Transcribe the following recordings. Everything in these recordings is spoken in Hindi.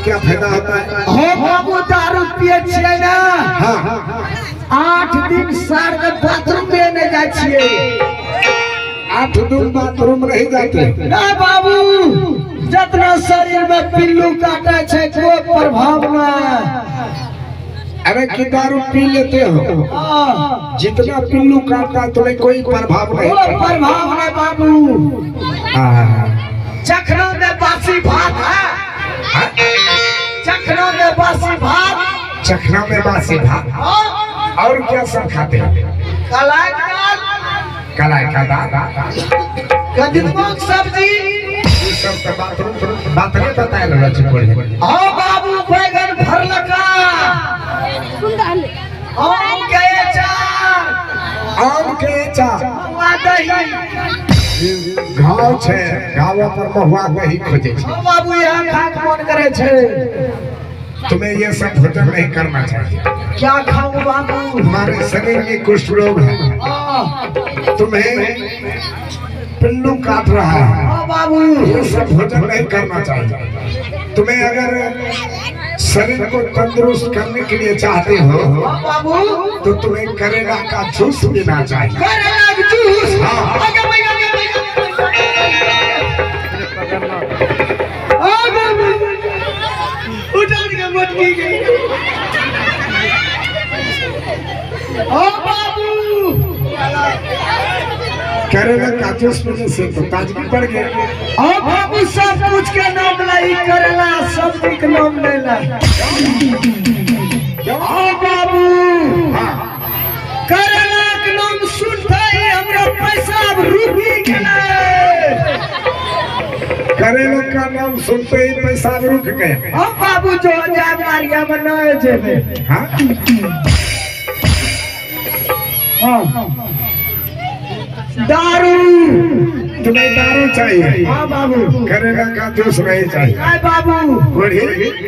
क्या फायदा होता है? हो बाबू दारू पिए छिए ना, हाँ 8 दिन सार में बाथरूम में नहीं जाए छिए। 8 दिन बाथरूम नहीं जाते ना बाबू, जितना शरीर में पिल्लू काटे छे कोई प्रभाव ना। अरे कि दारू पी लेते हो, जितना पिल्लू काटता तुम्हें कोई प्रभाव नहीं? कोई प्रभाव नहीं बाबू। चखना में बासी भात है, चखना में बासी भात, चखना में बासी भात। और क्या सब खाते हैं? कलाई दाल, कलाई का दाल, कदीमा की सब्जी, ये सब तो बात नहीं बताया लड़ा चिपड़ी। हाँ बाबू बैगन भरलका, आम के अचार, आम के अचार, दही, घाव छे, घाव पर महुआ दही खोजे छे। हाँ बाबू यहाँ खाक मन करे छे। तुम्हें ये सब भोजन नहीं करना चाहिए। क्या खाऊं बाबू? तुम्हारे शरीर में कुष्ठ रोग है, तुम्हें पिल्लू काट रहा है। हाँ बाबू, ये सब भोजन नहीं करना चाहिए। तुम्हें अगर शरीर को तंदुरुस्त करने के लिए चाहते हो हाँ बाबू, तो तुम्हें करेला का जूस पीना चाहिए। करेला का जूस? हाँ। उठा के मत की गई। हाँ बाबू, करेला का जूस पीने से तो ताजगी बढ़ गया। हाँ बाबू, सब कुछ के नाम लाई, करेला सब्जी के नाम नहीं लाई। हाँ बाबू, करेला के नाम सुनते ही हमरा पैसा अब रुकी गए। करेला का नाम सुनते ही पैसा रुक गए। हाँ बाबू, जो हजार मारिया में न जेबे। हाँ दारू, तुम्हें दारू चाहिए? हाँ बाबू। करेला का जूस नहीं चाहिए? हाय बाबू। बूढ़ी,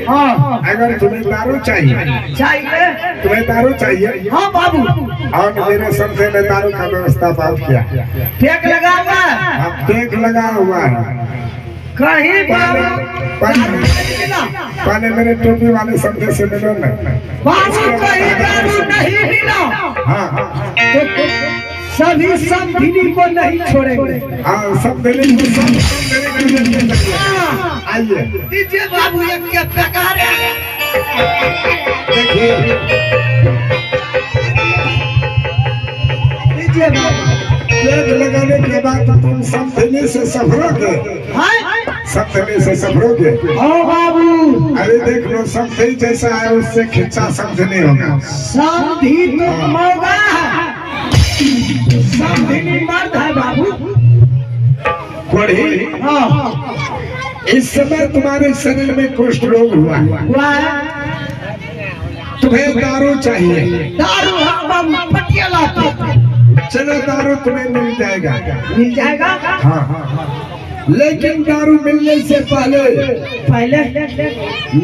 हाँ अगर तुम्हें दारू चाहिए, चाहिए? तुम्हें दारू चाहिए, हाँ बाबू। और मेरे समझे में दारू का व्यवस्था बहुत किया। फेंक लगा हुआ है? अब टेक लगा हुआ है कहीं बाबू, पहले मेरे टोपी वाले समझे से मिलो न। बाबू कहीं दारू नहीं मिला हाँ तो सभी समधिनी को नहीं छोड़ेंगे। हाँ, सब देने को सब देने को। आइए दीजिए बाबू, एक के प्रकार है। देखिए, दीजिए बाबू। टेक लगाने के बाद तुम सब देने से सफरोगे, सब देने से सफरोगे। हाँ बाबू, अरे देख लो, सब सही जैसा है उससे खिंचा समझ नहीं होगा। समधी तो मौगा है, समधी मर्द है बाबू। कोढ़ी, हाँ, इस समय तुम्हारे शरीर में कुष्ठ रोग हुआ है। हुआ है। तुम्हें दारू चाहिए? दारू हम पटिया लाते। चलो दारू तुम्हें मिल जाएगा। मिल जाएगा? हाँ, लेकिन दारू मिलने से पहले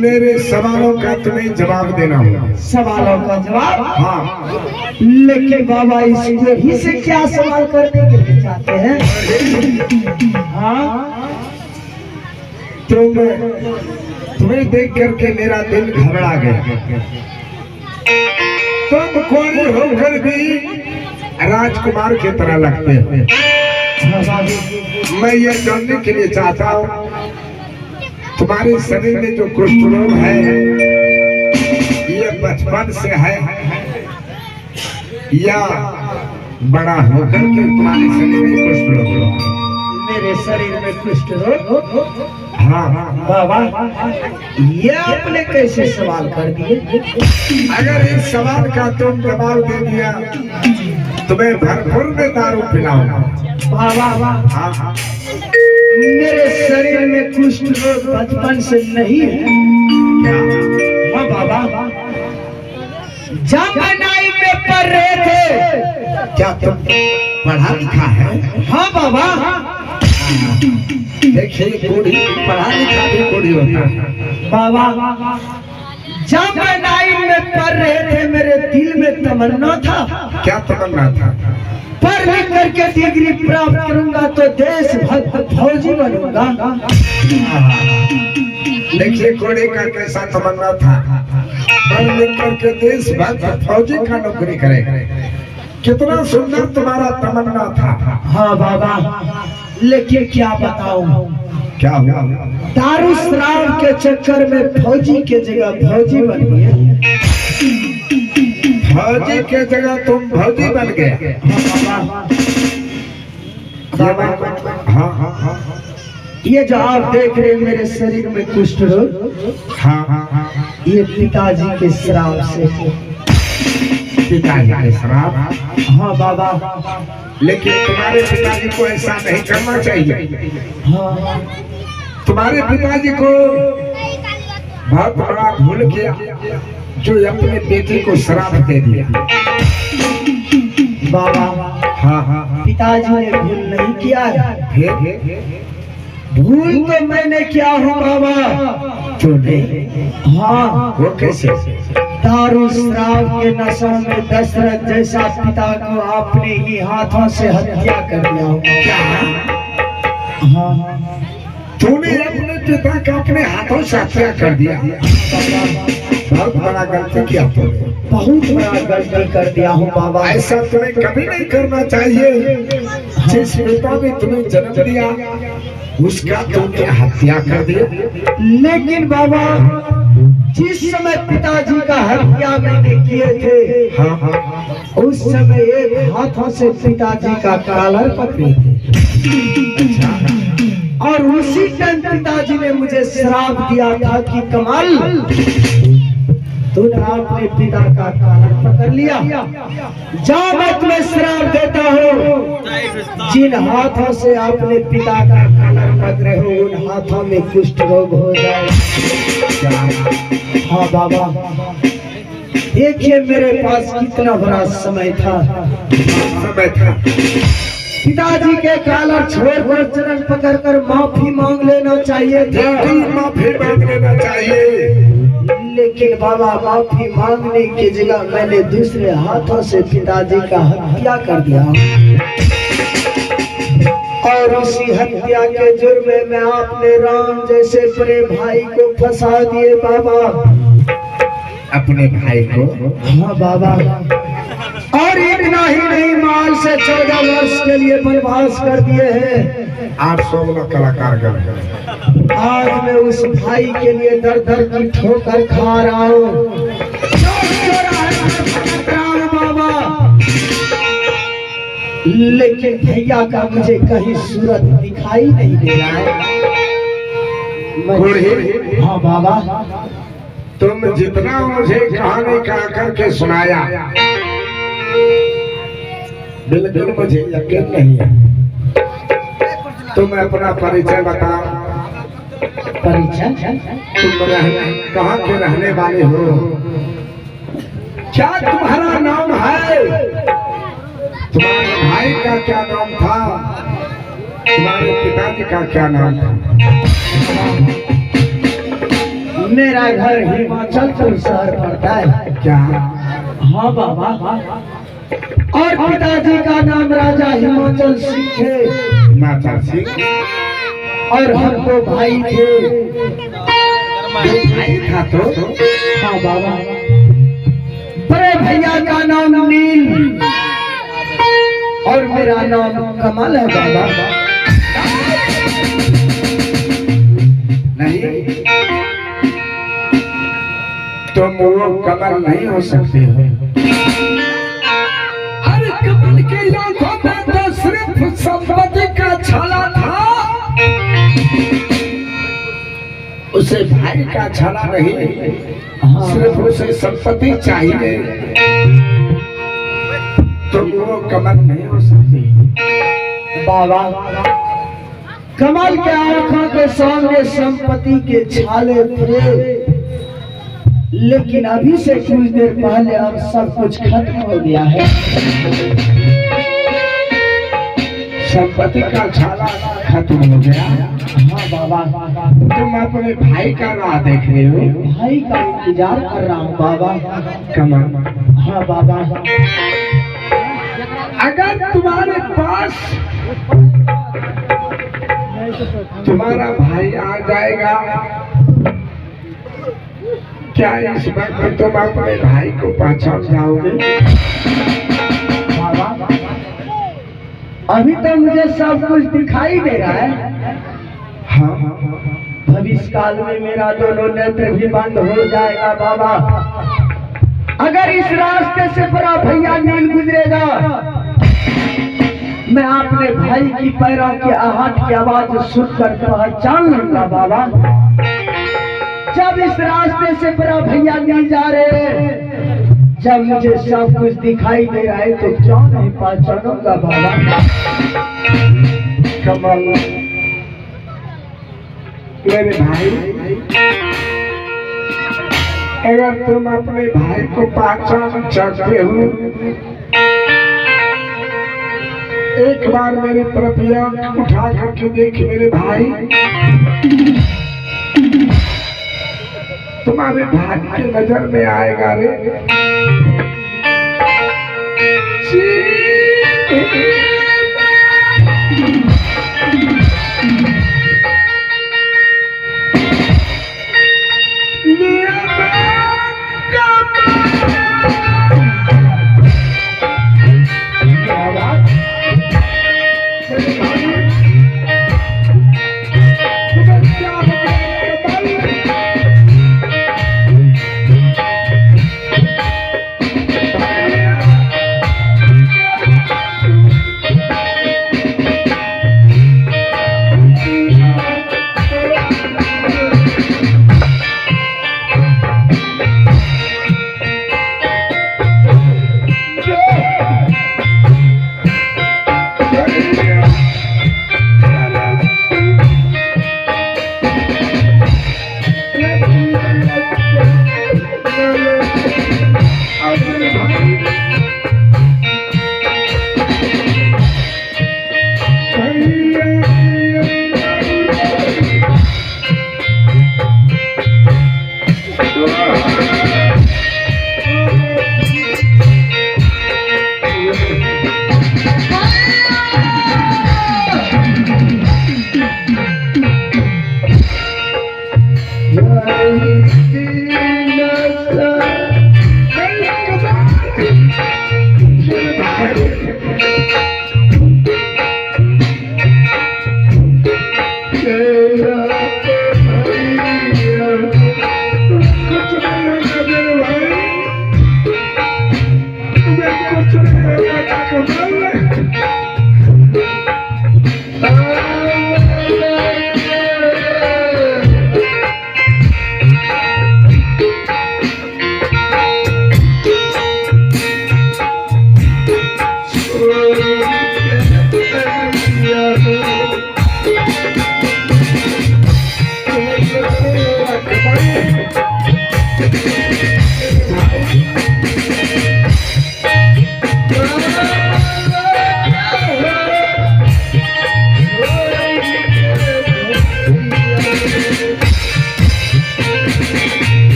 मेरे सवालों का तुम्हें जवाब देना होगा। सवालों का जवाब? हाँ, लेकिन बाबा इसको ही से क्या सवाल करने के लिए चाहते हैं? हाँ, तुम्हें देख करके मेरा दिल घबरा गया। तुम कोई होकर भी राजकुमार की तरह लगते हो। मैं ये जानने के लिए चाहता हूँ, तुम्हारे शरीर में जो कुष्ठ रोग है ये बचपन से है या बड़ा होकर के तुम्हारे शरीर में कुष्ठ रोग हुआ? मेरे शरीर में कुष्ठ रोग? हाँ, बाबा, ये आपने कैसे सवाल कर दिए? अगर इस सवाल का तुम जवाब दे दिया तुम्हें भरपूर में दारू पिलाऊंगा। बाबा, हाँ, मेरे शरीर में कुष्ठ रोग बचपन से नहीं है। हाँ बाबा, जब नाई में पढ़ रहे थे। क्या तुम पढ़ा लिखा है? हाँ बाबा। देखिए, कोढ़ी पढ़ा लिखा भी कोढ़ी होता है। बाबा, जब मैं नाई में पढ़ रहे थे मेरे दिल में तमन्ना था। क्या तमन्ना था? पढ़ लिख करके डिग्री प्राप्त करूंगा तो देशभक्त फौजी बनूंगा। देखिए घोड़े का कैसा तमन्ना था, पढ़ लिख करके देशभक्त फौजी का नौकरी करे। कितना सुंदर तुम्हारा तमन्ना था। हाँ बाबा, लेकिन क्या बताऊं, क्या हुआ? दारू शराब के चक्कर में फौजी के जगह फौजी बन गया। फौजी के जगह तुम फौजी बन गए। हाँ बाबा, हाँ हाँ हाँ ये जो आप देख रहे हैं मेरे शरीर में कुष्ठ रोग, हाँ हाँ हाँ, ये पिताजी के श्राप से। पिताजी के श्राप? हाँ बाबा, लेकिन तुम्हारे पिताजी को ऐसा नहीं करना चाहिए। हाँ तुम्हारे पिताजी को बहुत बड़ा भूल किया जो अपने बेटे को श्राप दे दिया। बाबा, हाँ हाँ हाँ, पिताजी ने भूल नहीं किया है। फिर भूल तो मैंने किया हूँ बाबा। तूने? हाँ, वो कैसे? दारू शराब के नशा में दशरथ जैसा पिता को आपने ही हाथों से हत्या कर दिया होगा। क्या? हाँ, तूने अपने पिता का अपने हाथों से हत्या कर दिया? बहुत बड़ा गलती किया तुमने। बहुत बड़ा गलती कर दिया हूँ बाबा। ऐसा तुम्हें कभी नहीं करना चाहिए। जिस पिता ने तुम्हें जन्म दिया उसका तुमने हत्या कर दिया। लेकिन बाबा, जिस समय पिताजी का हत्या मैंने किए थे, हाँ हाँ, उस समय एक हाथों से पिताजी का कॉलर पकड़े थे। और उसी टाइम पिताजी ने मुझे श्राप दिया था कि कमाल, तूने अपने पिता का कॉलर पकड़ लिया। जब मैं तुम्हें श्राप देता हूँ, जिन हाथों से आपने पिता का कॉलर पकड़े हो उन हाथों में कुष्ठ रोग हो जाए। हाँ बाबा, देखिए मेरे पास कितना बड़ा समय था। समय था। पिताजी के कॉलर छोड़कर चरण पकड़कर माफी मांग लेना चाहिए था। माफी मांग लेना चाहिए। लेकिन बाबा, माफी मांगने की जगह मैंने दूसरे हाथों से पिताजी का हत्या कर दिया। और उसी हत्या के जुर्म में आपने राम जैसे बड़े भाई को फंसा दिए बाबा। अपने भाई को? हाँ बाबा, और इतना ही नहीं, माल से 14 वर्ष के लिए वनवास कर दिए हैं। 800 कलाकार कर। आज मैं उस भाई के लिए दर दर की ठोकर खा रहा हूँ बाबा। लेकिन भैया का मुझे कहीं सूरत दिखाई नहीं दे रहा है। हाँ बाबा, तुम जितना मुझे कहानी कहा करके सुनाया, बिल्कुल मुझे यकीन नहीं है। तुम अपना परिचय बताओ। परिचय? तुम कहाँ के रहने वाले हो? क्या तुम्हारा नाम है? तुम्हारे भाई का क्या नाम था? तुम्हारे पिताजी का क्या नाम था? मेरा घर हिमाचल शहर पड़ता है। क्या? हाँ बाबा, और पिताजी का नाम राजा हिमाचल सिंह है। हिमाचल सिंह? और हम तो भाई थे। भाई था तो? हाँ बाबा, बड़े भैया का नाम नील और मेरा नाम कमल है बाबा। नहीं, तुम वो कमल नहीं हो सकते हो। अरे कमल के आंखों में तो सिर्फ संपत्ति का छाला था। उसे भाई का छाला नहीं, सिर्फ उसे संपत्ति चाहिए। तुम वो कमल नहीं हो सकते बाबा। कमल के आंखों के सामने संपत्ति के छाले थे, लेकिन अभी से कुछ देर पहले अब सब कुछ खत्म हो गया है। संपत्ति का छाला खत्म हो गया? हाँ बाबा। तुम अपने भाई का राह देख रहे हो? भाई का इंतजार कर रहा हूँ बाबा। कमल? हाँ बाबा। अगर तुम्हारे पास तुम्हारा भाई आ जाएगा क्या इस वक्त तुम अपने भाई को पहचान जाओगे? बाबा अभी तो मुझे सब कुछ दिखाई दे रहा है। हाँ भविष्य काल में मेरा दोनों नेत्र भी बंद हो जाएगा बाबा। अगर इस रास्ते से बड़ा भैया नील गुजरेगा, मैं अपने भाई की पैरों की आहट की आवाज सुनकर पहचान लूंगा बाबा। जब इस रास्ते से बड़ा भैया नील जा रहे हैं, जब मुझे सब कुछ दिखाई दे रहा है, तो क्यों नहीं पहचानूंगा बाबा। कमल मेरे भाई, अगर तुम अपने भाई को पहचान सकते हो, एक बार मेरी तरफ आंख उठा करके देख मेरे भाई। तुम्हारे भाई के नजर में आएगा रे।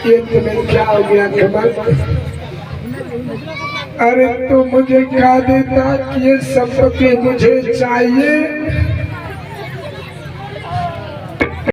ये तुम्हें क्या हो गया कमल? अरे तू मुझे क्या देता कि ये संपत्ति मुझे चाहिए?